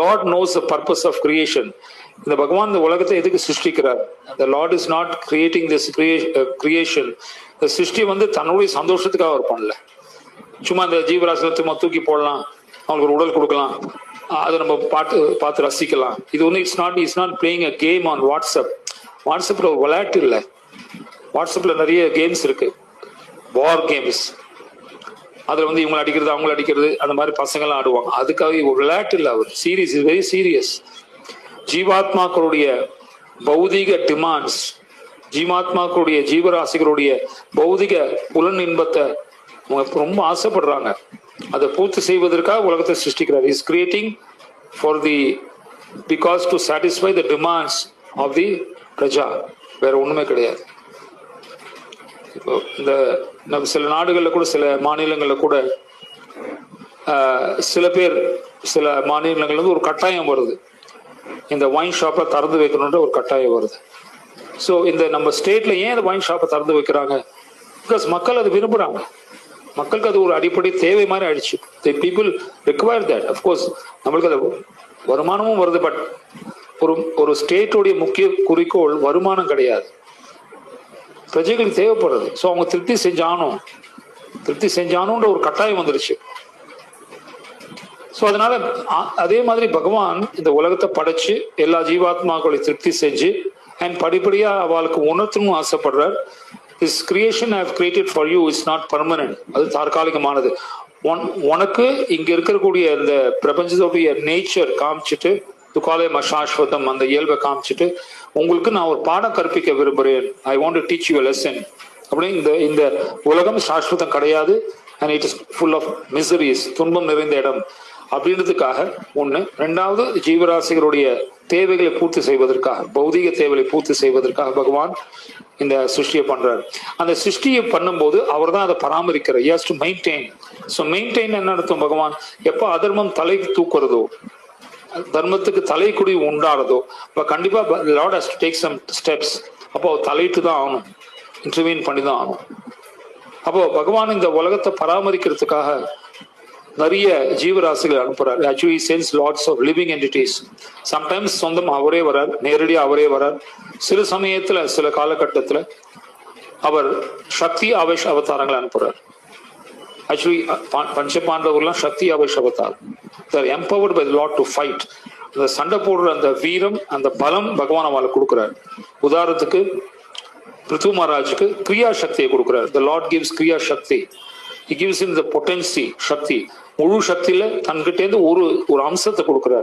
Lord knows the purpose of creation. இந்த பகவான் இந்த உலகத்தை எதுக்கு சிருஷ்டிக்கிறார்? The Lord is not creating this creation. இந்த சிருஷ்டி வந்து தன்னுடைய சந்தோஷத்துக்காக அவர் பண்ணல. சும்மா இந்த ஜீவராசிகளை தூக்கி போடலாம், அவங்களுக்கு ஒரு உடல் கொடுக்கலாம், அதை நம்ம பார்த்து ரசிக்கலாம். இது ஒன்று it's not playing a game on WhatsApp. வாட்ஸ்அப்ல ஒரு விளையாட்டு இல்லை. வாட்ஸ்அப்ல நிறைய கேம்ஸ் இருக்கு, வார் கேம்ஸ். அதுல வந்து இவங்களை அடிக்கிறது அவங்களை அடிக்கிறது அந்த மாதிரி பசங்கள்லாம் ஆடுவாங்க. அதுக்காக ஒரு விளையாட்டு இல்லை, அவர் சீரியஸ், இஸ் வெரி சீரியஸ். ஜீவாத்மாக்களுடைய பௌதிக டிமாண்ட்ஸ், ஜீவாத்மாக்களுடைய ஜீவராசிகளுடைய பௌதிக புலன் இன்பத்தை ரொம்ப ஆசைப்படுறாங்க. அதை பூர்த்தி செய்வதற்காக உலகத்தை சிருஷ்டிக்கிறார். Is creating for the because to satisfy the demands of the praja, வேற ஒண்ணுமே கிடையாது. இந்த நம்ம சில நாடுகளில் கூட, சில மாநிலங்களில் கூட சில பேர், சில மாநிலங்கள்ல இருந்து ஒரு கட்டாயம் வருது, இந்த ஒயின் ஷாப்பை திறந்து வைக்கணுன்ற ஒரு கட்டாயம் வருது. ஸோ இந்த நம்ம ஸ்டேட்ல ஏன் இந்த ஒயின் ஷாப்பை திறந்து வைக்கிறாங்க? பிகாஸ் மக்கள் அது விரும்புறாங்க. மக்களுக்கு அது ஒரு அடிப்படை தேவை மாதிரி ஆயிடுச்சு. People require that. அஃப்கோர்ஸ் நம்மளுக்கு அது வருமானமும் வருது. பட் ஒரு ஸ்டேட்டோடைய முக்கிய குறிக்கோள் வருமானம் கிடையாது, பிரஜைகளுக்கு தேவைப்படுறது. ஸோ அவங்க திருப்தி செஞ்சானுன்ற ஒரு கட்டாயம் வந்துருச்சு. ஸோ அதனால அதே மாதிரி பகவான் இந்த உலகத்தை படைச்சு எல்லா ஜீவாத்மாக்களை திருப்தி செஞ்சு அண்ட் படிப்படியா அவளுக்கு உணர்த்தணும் ஆசைப்படுறார். This creation I have created for you is not permanent. அது தற்காலிகமானது. உனக்கு இங்க இருக்கக்கூடிய இந்த பிரபஞ்சத்துடைய நேச்சர் காமிச்சிட்டு, துக்காலே சாஸ்வதம், அந்த இயல்பை காமிச்சிட்டு உங்களுக்கு நான் ஒரு பாடம் கற்பிக்க விரும்புகிறேன். I want to teach you a lesson. அப்படின்னு இந்த உலகம் சாஸ்வதம் கிடையாது, and it is full of miseries, துன்பம் நிறைந்த இடம் அப்படின்றதுக்காக ஒண்ணு. ரெண்டாவது, ஜீவராசிகளுடைய தேவைகளை பூர்த்தி செய்வதற்காக, பௌதிக தேவைகளை பூர்த்தி செய்வதற்காக பகவான் இந்த சிருஷ்டியை பண்றாரு. அந்த சிருஷ்டியை பண்ணும்போது அவர் தான் அதை பராமரிக்கிறார். he has to maintain. So maintain என்ன அர்த்தம்? பகவான் எப்ப அதர்மம் தலை தூக்குறதோ, தர்மத்துக்கு தலைக்குடி உண்டாறதோ, இப்போ கண்டிப்பா Lord has to take some steps. அப்போ தலையிட்டு தான் ஆகணும், இன்டர்வீன் பண்ணி தான் ஆகணும். அப்போ பகவான் இந்த உலகத்தை பராமரிக்கிறதுக்காக நிறைய ஜீவராசிகள் அனுப்புறாரு. Actually sends lots of living entities. Sometimes சொந்தம் அவரே வரார், நேரடியாக அவரே வரார். சில சமயத்துல, சில காலகட்டத்துல அவர் சக்தி ஆவேஷ் அவதாரங்களை அனுப்புறார். ஆக்சுவலி பஞ்சபாண்டவர்லாம் சக்தி ஆவேஷ் அவதார். They're empowered by the lord to fight. அந்த சண்டை போடுற அந்த வீரம், அந்த பலம் பகவான் அவளுக்கு கொடுக்குறார். உதாரணத்துக்கு பிருத்து மகாராஜுக்கு கிரியா சக்தியை கொடுக்குறார். The lord gives kriya shakti. He gives him the potency, shakti. முழு சக்தியில தன்கிட்ட இருந்து ஒரு அம்சத்தை கொடுக்கிறார்.